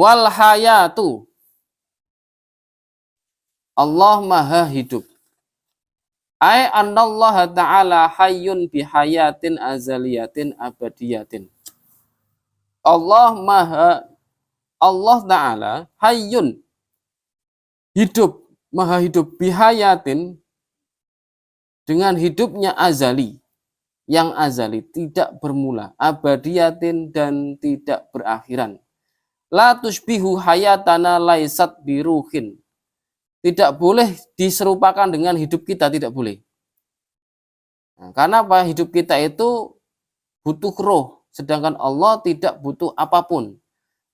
Wal hayatu, Allah maha hidup. Ai annallaha ta'ala hayyun bihayatin azaliyatin abadiyatin. Allah Ta'ala hayyun, hidup, maha hidup, bihayatin, dengan hidupnya azali, yang azali, tidak bermula, abadiyatin, dan tidak berakhiran. La tushbihu hayatana laisat biruhin, tidak boleh diserupakan dengan hidup kita, tidak boleh. Nah, karena apa? Hidup kita itu butuh roh, sedangkan Allah tidak butuh apapun.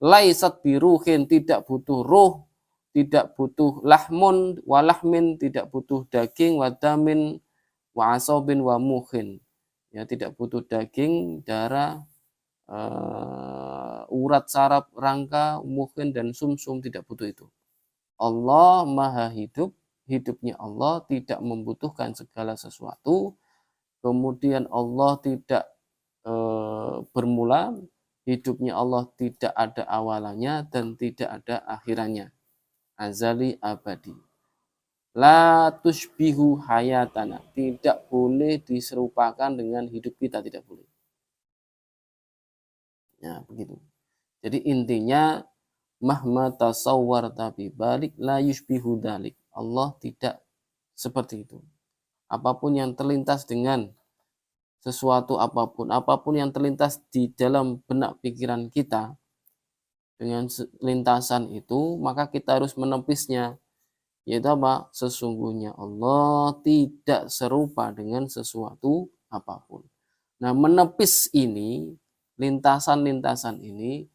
Laisat biruhin, tidak butuh roh, tidak butuh lahmun walahmin, tidak butuh daging wadamin wa asobin wa muhin, ya, tidak butuh daging, darah, urat saraf, rangka, muhin, dan sumsum, tidak butuh itu. Allah maha hidup, hidupnya Allah tidak membutuhkan segala sesuatu. Kemudian Allah tidak bermula, hidupnya Allah tidak ada awalannya dan tidak ada akhirannya, azali abadi. La tushbihu hayatana, tidak boleh diserupakan dengan hidup kita, tidak boleh. Ya, begitu. Jadi intinya mahma tasawwar tapi balik la yushbihu dalik. Allah tidak seperti itu. Apapun yang terlintas dengan sesuatu, apapun yang terlintas di dalam benak pikiran kita, dengan lintasan itu, maka kita harus menepisnya, yaitu apa? Sesungguhnya Allah tidak serupa dengan sesuatu apapun. Nah, menepis ini, lintasan-lintasan ini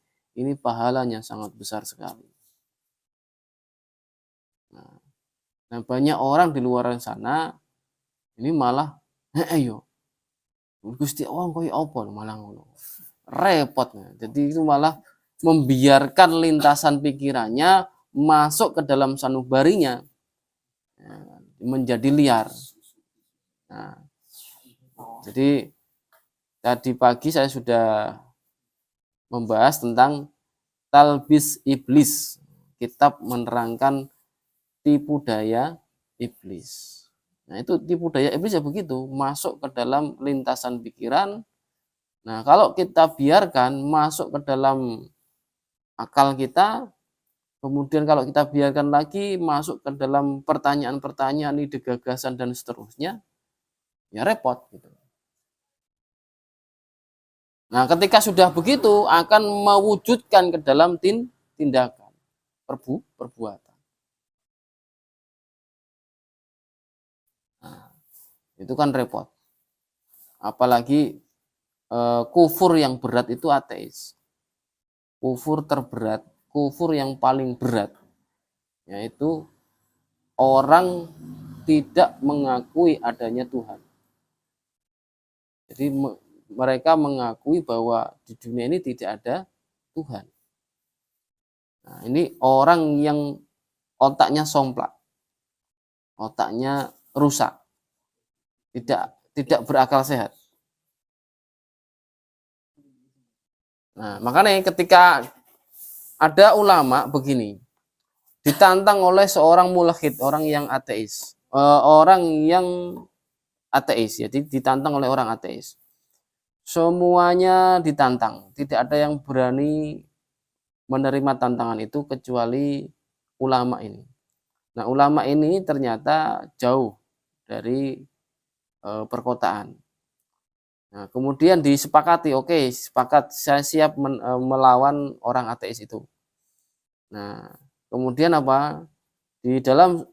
pahalanya sangat besar sekali. Nah, banyak orang di luar sana ini malah ayo Gusti Allah koyo apa malah ngono. Repot. Jadi itu malah membiarkan lintasan pikirannya masuk ke dalam sanubarinya, menjadi liar. Nah, jadi tadi pagi saya sudah membahas tentang Talbis Iblis, kitab menerangkan tipu daya iblis. Nah, itu tipu daya iblis ya begitu, masuk ke dalam lintasan pikiran. Nah, kalau kita biarkan masuk ke dalam akal kita, kemudian kalau kita biarkan lagi masuk ke dalam pertanyaan-pertanyaan, ide, gagasan, dan seterusnya, ya repot gitu. Nah, ketika sudah begitu akan mewujudkan ke dalam tindakan, perbuatan. Nah, itu kan repot. Apalagi kufur yang berat itu ateis. Kufur terberat, kufur yang paling berat, yaitu orang tidak mengakui adanya Tuhan. Jadi mereka mengakui bahwa di dunia ini tidak ada Tuhan. Nah, ini orang yang otaknya somplak, otaknya rusak, tidak berakal sehat. Nah, makanya ketika ada ulama begini, ditantang oleh seorang mulhid, orang yang ateis, jadi ditantang oleh orang ateis. Semuanya ditantang, tidak ada yang berani menerima tantangan itu kecuali ulama ini. Nah, ulama ini ternyata jauh dari perkotaan. Nah, kemudian disepakati, oke, sepakat, saya siap melawan orang ateis itu. Nah, kemudian apa? Di dalam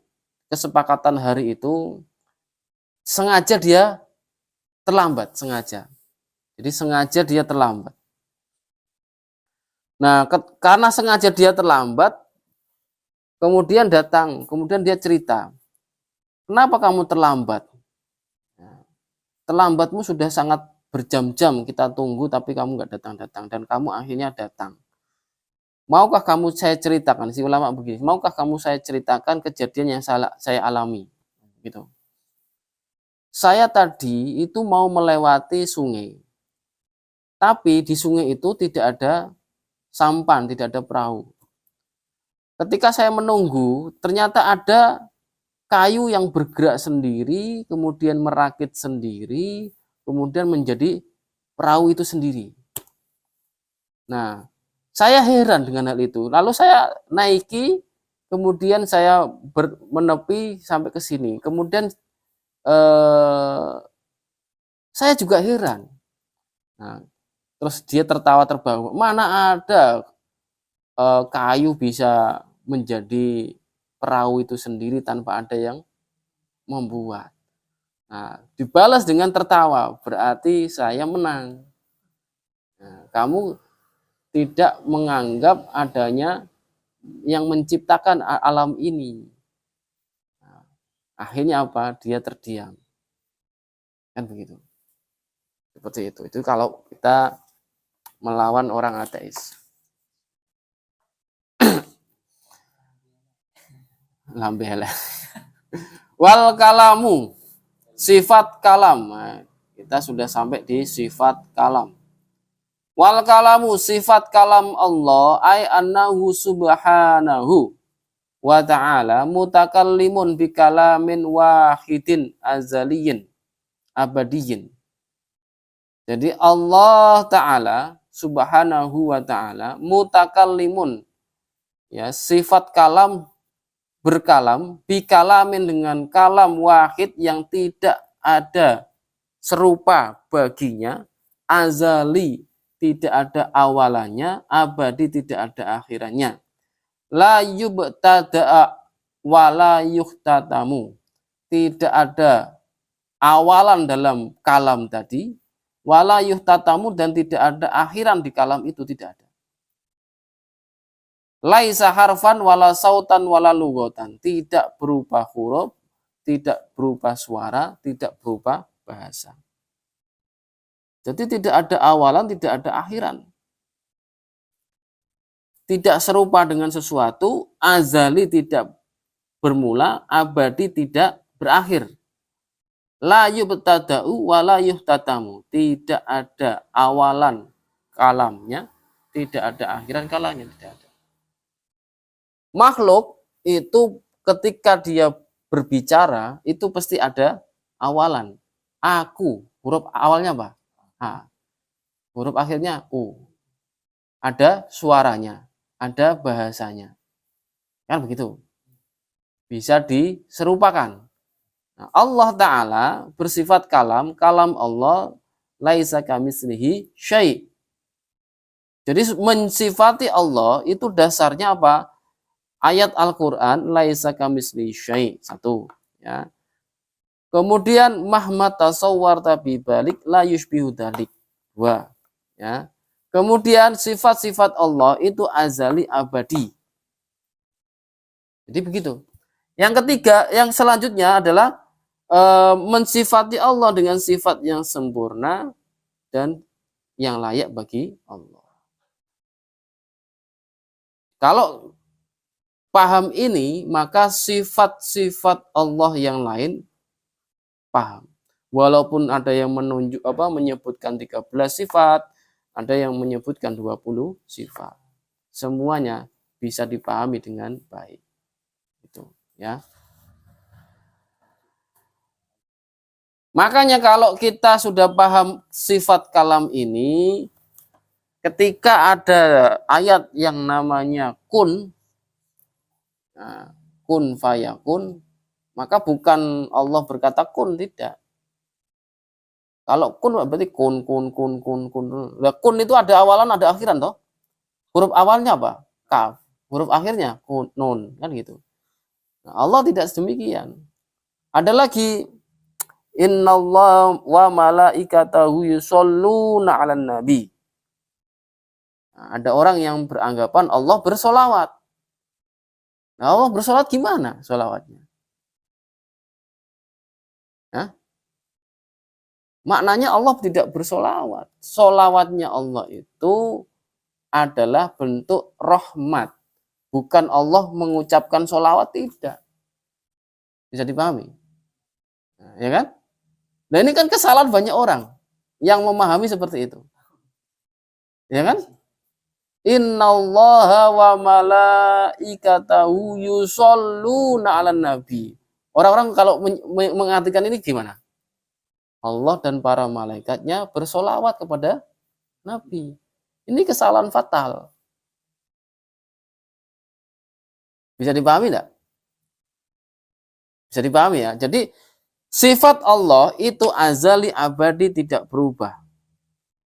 kesepakatan hari itu sengaja dia terlambat, sengaja. Jadi sengaja dia terlambat. Nah, karena sengaja dia terlambat, kemudian dia cerita, kenapa kamu terlambat? Terlambatmu sudah sangat berjam-jam kita tunggu, tapi kamu nggak datang-datang, dan kamu akhirnya datang. Maukah kamu saya ceritakan, si ulama begini, maukah kamu saya ceritakan kejadian yang saya alami? Gitu. Saya tadi itu mau melewati sungai, tapi di sungai itu tidak ada sampan, tidak ada perahu. ketika saya menunggu, ternyata ada kayu yang bergerak sendiri, kemudian merakit sendiri, kemudian menjadi perahu itu sendiri. Nah, saya heran dengan hal itu. Lalu saya naiki, kemudian saya menepi sampai ke sini. Kemudian saya juga heran. Nah, terus dia tertawa terbahak. Mana ada kayu bisa menjadi perahu itu sendiri tanpa ada yang membuat. Nah, dibalas dengan tertawa, berarti saya menang. Nah, kamu tidak menganggap adanya yang menciptakan alam ini. Nah, akhirnya apa? Dia terdiam. Kan begitu. Seperti itu. Itu kalau kita melawan orang ateis. Lambela. Wal kalamu, sifat kalam. Nah, kita sudah sampai di sifat kalam. Wal kalamu, sifat kalam Allah ay annahu subhanahu wa ta'ala mutakallimun bi kalamin wahidin azaliyin abadiyin. Jadi Allah Ta'ala subhanahu wa ta'ala mutakallimun, ya, sifat kalam, berkalam, bikalamin, dengan kalam wahid yang tidak ada serupa baginya, azali, tidak ada awalannya, abadi, tidak ada akhirannya. La yubtada'a wa la yuhtatamu, tidak ada awalan dalam kalam tadi, wala yuhtatamu, dan tidak ada akhiran di kalam itu, tidak ada. Laisa harfan wala sautan wala lugotan, tidak berupa huruf, tidak berupa suara, tidak berupa bahasa. Jadi tidak ada awalan, tidak ada akhiran. Tidak serupa dengan sesuatu, azali, tidak bermula, abadi, tidak berakhir. La yubtada'u wa la yuhtatamu, tidak ada awalan kalamnya, tidak ada akhiran kalamnya, tidak ada. Makhluk itu ketika dia berbicara itu pasti ada awalan. Aku, huruf awalnya apa? A. Huruf akhirnya U. Ada suaranya, ada bahasanya. Kan begitu. Bisa diserupakan. Nah, Allah Ta'ala bersifat kalam, kalam Allah laisa kamitslihi syai'. Jadi mensifati Allah itu dasarnya apa? Ayat Al-Qur'an laisa kamitslihi syai', satu, ya. Kemudian mahma tasawwarta bi balik la yushbihu dzalik, dua, ya. Kemudian sifat-sifat Allah itu azali abadi. Jadi begitu. Yang ketiga, yang selanjutnya adalah mensifati Allah dengan sifat yang sempurna dan yang layak bagi Allah. Kalau paham ini, maka sifat-sifat Allah yang lain paham. Walaupun ada yang menyebutkan 13 sifat, ada yang menyebutkan 20 sifat. Semuanya bisa dipahami dengan baik. Itu, ya. Makanya kalau kita sudah paham sifat kalam ini, ketika ada ayat yang namanya kun, nah, kun fayakun, maka bukan Allah berkata kun, tidak. Kalau kun berarti kun. Nah, kun itu ada awalan, ada akhiran toh. Huruf awalnya apa? Kaf. Huruf akhirnya kun, nun, kan gitu. Nah, Allah tidak sedemikian. Ada lagi, innallaha wa malaikatahu yusholluna 'alan nabi. Nah, ada orang yang beranggapan Allah bersolawat. Nah, Allah bersolawat gimana solawatnya? Nah, maknanya Allah tidak bersolawat. Solawatnya Allah itu adalah bentuk rahmat. Bukan Allah mengucapkan solawat, tidak. Bisa dipahami? Nah, ya kan? Nah, ini kan kesalahan banyak orang yang memahami seperti itu. Ya kan? Innallaha wa malaikatahu yusholluna 'alan nabi. Orang-orang kalau mengartikan ini gimana? Allah dan para malaikatnya bersolawat kepada Nabi. Ini kesalahan fatal. Bisa dipahami enggak? Bisa dipahami ya. Jadi sifat Allah itu azali abadi tidak berubah.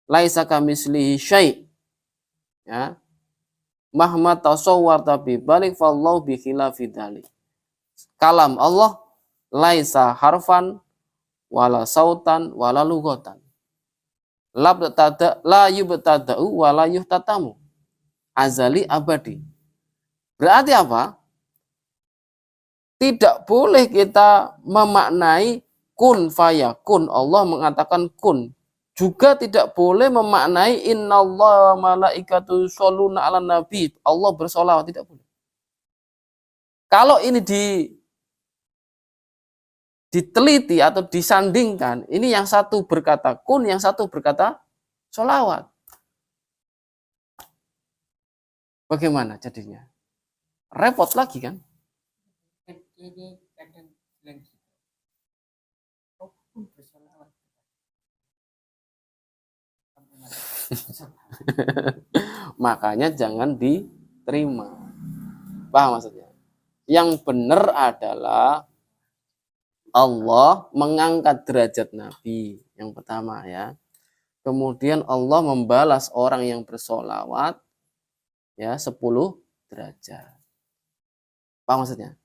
Laisa kamitslihi syai'. Ya. Mahma tasawwarta bi balik fallahu bi khilafi dzalik. Kalam Allah laisa harfan wala sautan wala lughatan. La yubtada'u wala yuhtatamu. Azali abadi. Berarti apa? Tidak boleh kita memaknai kun fayakun. Allah mengatakan kun. Juga tidak boleh memaknai innallaha wa malaikatu sholuna 'alan nabi. Allah bersolawat, tidak boleh. Kalau ini diteliti atau disandingkan, ini yang satu berkata kun, yang satu berkata sholawat. Bagaimana jadinya? Repot lagi kan? Makanya jangan diterima. Paham maksudnya? Yang benar adalah Allah mengangkat derajat Nabi. Yang pertama ya. Kemudian Allah membalas orang yang bersolawat ya 10 derajat. Paham maksudnya?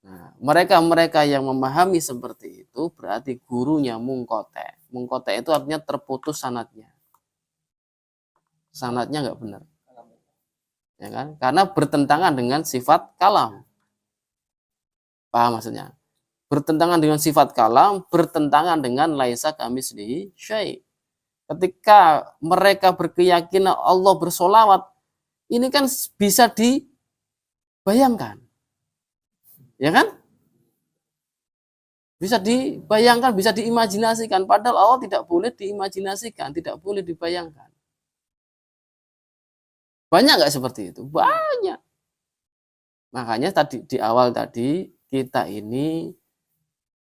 Nah, mereka yang memahami seperti itu berarti gurunya mungkote. Mungkote itu artinya terputus sanadnya. Sanadnya nggak benar. Ya kan? Karena bertentangan dengan sifat kalam. Paham maksudnya? Bertentangan dengan sifat kalam, bertentangan dengan laisa kamitslihi syai'. Ketika mereka berkeyakinan Allah bersolawat, ini kan bisa dibayangkan. Ya kan? Bisa dibayangkan, bisa diimajinasikan. Padahal Allah tidak boleh diimajinasikan, tidak boleh dibayangkan. Banyak nggak seperti itu? Banyak. Makanya tadi di awal tadi, kita ini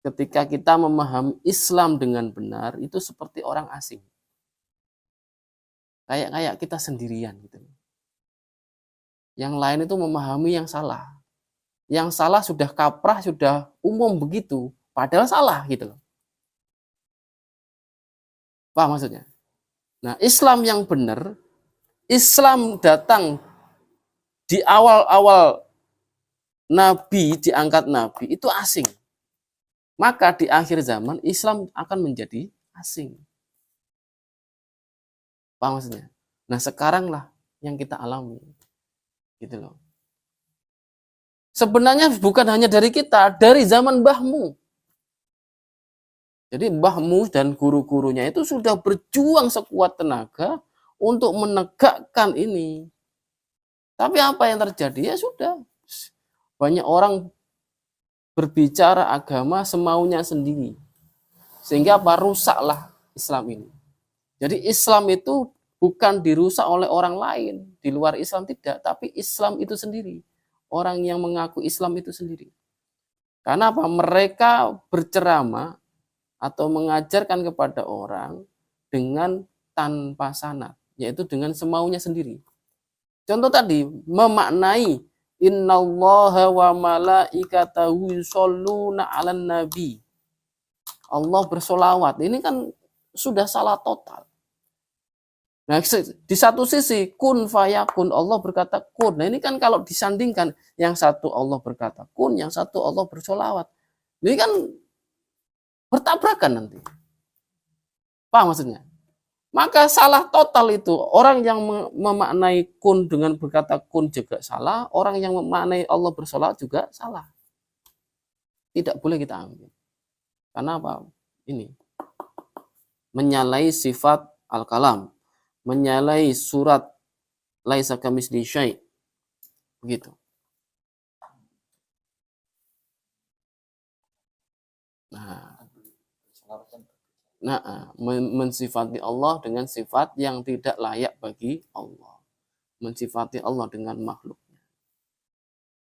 ketika kita memahami Islam dengan benar, itu seperti orang asing. Kayak kita sendirian gitu. Yang lain itu memahami yang salah. Yang salah sudah kaprah, sudah umum begitu. Padahal salah gitu loh. Paham maksudnya? Nah, Islam yang benar, Islam datang di awal-awal Nabi, diangkat Nabi, itu asing. Maka di akhir zaman, Islam akan menjadi asing. Paham maksudnya? Nah, sekaranglah yang kita alami. Gitu loh. Sebenarnya bukan hanya dari kita, dari zaman mbahmu. Jadi mbahmu dan guru-gurunya itu sudah berjuang sekuat tenaga untuk menegakkan ini. Tapi apa yang terjadi? Ya sudah. Banyak orang berbicara agama semaunya sendiri. Sehingga apa? Rusaklah Islam ini. Jadi Islam itu bukan dirusak oleh orang lain. Di luar Islam tidak. Tapi Islam itu sendiri. Orang yang mengaku Islam itu sendiri. Karena apa? Mereka berceramah atau mengajarkan kepada orang dengan tanpa sanad, yaitu dengan semaunya sendiri. Contoh tadi, memaknai innallaha wa malaikatahu yusholluna 'alan nabi. Allah bersolawat. Ini kan sudah salah total. Nah, di satu sisi kun fayakun, Allah berkata kun. Nah, ini kan kalau disandingkan, yang satu Allah berkata kun, yang satu Allah bersolawat. Ini kan bertabrakan nanti. Paham maksudnya? Maka salah total itu. Orang yang memaknai kun dengan berkata kun juga salah. Orang yang memaknai Allah bersolawat juga salah. Tidak boleh kita ambil. Karena apa? Ini. Menyalahi sifat al-kalam. Menyalahi surat laisa kamitslihi syai'. Begitu. Nah, mensifati Allah dengan sifat yang tidak layak bagi Allah. mensifati Allah dengan makhluknya.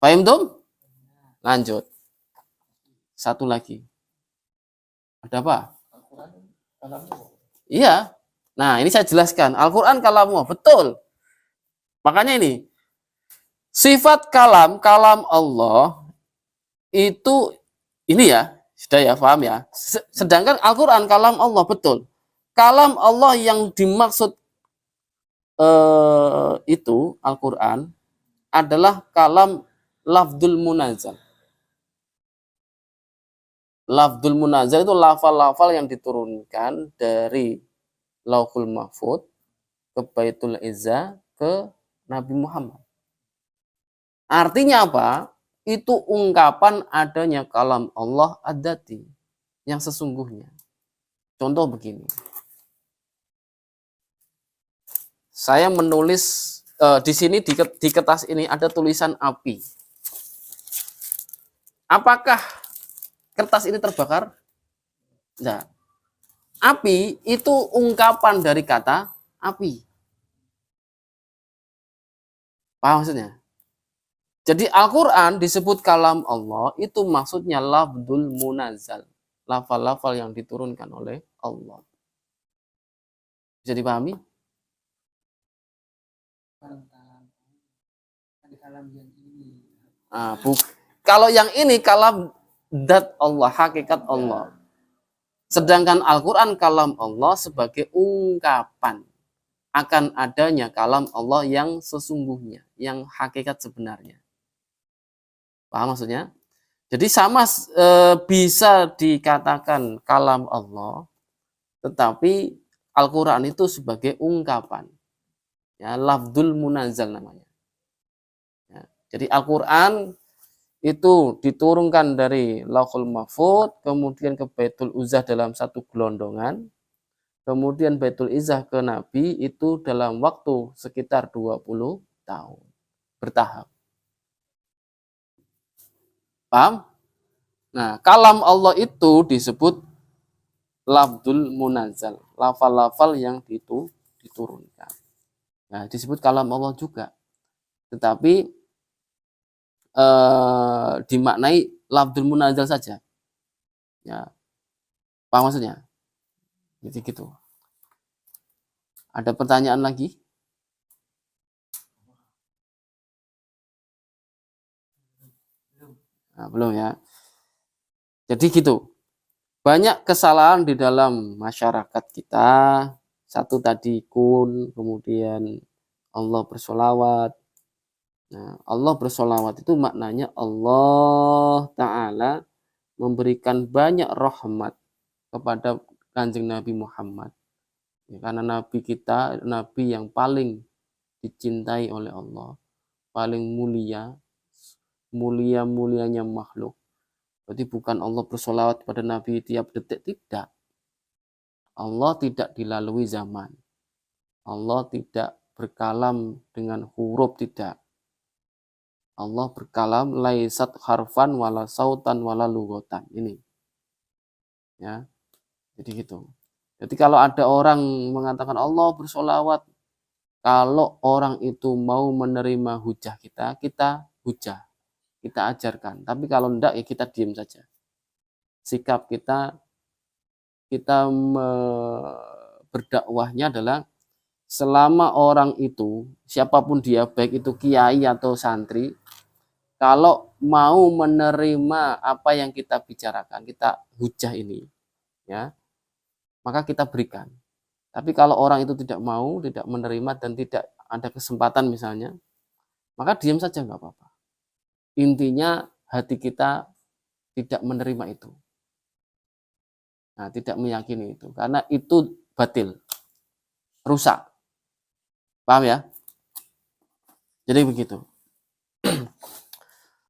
Paham tuh? Lanjut. Satu lagi. Ada apa? Iya. Nah, ini saya jelaskan. Al-Quran kalamullah. Betul. Makanya ini. Sifat kalam Allah itu ini ya. Sudah ya, paham ya? Sedangkan Al-Quran kalam Allah. Betul. Kalam Allah yang dimaksud itu Al-Quran adalah kalam lafdul munazal. Lafdul munazal itu lafal-lafal yang diturunkan dari Lauhul Mahfud ke Baitul Izzah ke Nabi Muhammad. Artinya apa? Itu ungkapan adanya kalam Allah ad-dati yang sesungguhnya. Contoh begini. Saya menulis di sini di kertas ini ada tulisan api. Apakah kertas ini terbakar? Nah, api itu ungkapan dari kata api. Paham maksudnya? Jadi Al-Quran disebut kalam Allah itu maksudnya lafdul munazal. Lafal-lafal yang diturunkan oleh Allah. Bisa dipahami? Nah, kalau yang ini kalam dat Allah, hakikat Allah. Sedangkan Al-Quran kalam Allah sebagai ungkapan akan adanya kalam Allah yang sesungguhnya, yang hakikat sebenarnya. Paham maksudnya? Jadi sama bisa dikatakan kalam Allah, tetapi Al-Quran itu sebagai ungkapan. Ya, lafdul munazal namanya. Ya, jadi Al-Quran itu diturunkan dari Lauhul Mahfud, kemudian ke Baitul Izzah dalam satu gelondongan, kemudian Baitul Izzah ke Nabi itu dalam waktu sekitar 20 tahun. Bertahap. Paham? Nah, kalam Allah itu disebut lafdul munazal. Lafal-lafal yang diturunkan. Nah, disebut kalam Allah juga. Tetapi dimaknai lafdul munazal saja. Ya. Paham maksudnya? Jadi gitu. Ada pertanyaan lagi? Nah, belum ya. Jadi gitu. Banyak kesalahan di dalam masyarakat kita. Satu tadi kun, kemudian Allah bersolawat. Nah, Allah bersolawat itu maknanya Allah Ta'ala memberikan banyak rahmat kepada Kanjeng Nabi Muhammad. Ya, karena Nabi kita, Nabi yang paling dicintai oleh Allah. Paling mulia, mulia-mulianya makhluk. Berarti bukan Allah bersolawat pada Nabi tiap detik, tidak. Allah tidak dilalui zaman. Allah tidak berkalam dengan huruf, tidak. Allah berkalam laisat harfan wala sautan wala lugotan. Ini. Ya. Jadi gitu. Jadi kalau ada orang mengatakan Allah bersolawat, kalau orang itu mau menerima hujah kita, kita hujah. Kita ajarkan. Tapi kalau enggak, ya kita diam saja. Sikap kita berdakwahnya adalah selama orang itu, siapapun dia, baik itu kiai atau santri, kalau mau menerima apa yang kita bicarakan, kita hujah ini, ya, maka kita berikan. Tapi kalau orang itu tidak mau, tidak menerima dan tidak ada kesempatan misalnya, maka diam saja nggak apa-apa. Intinya hati kita tidak menerima itu. Nah, tidak meyakini itu. Karena itu batil. Rusak. Paham ya? Jadi begitu.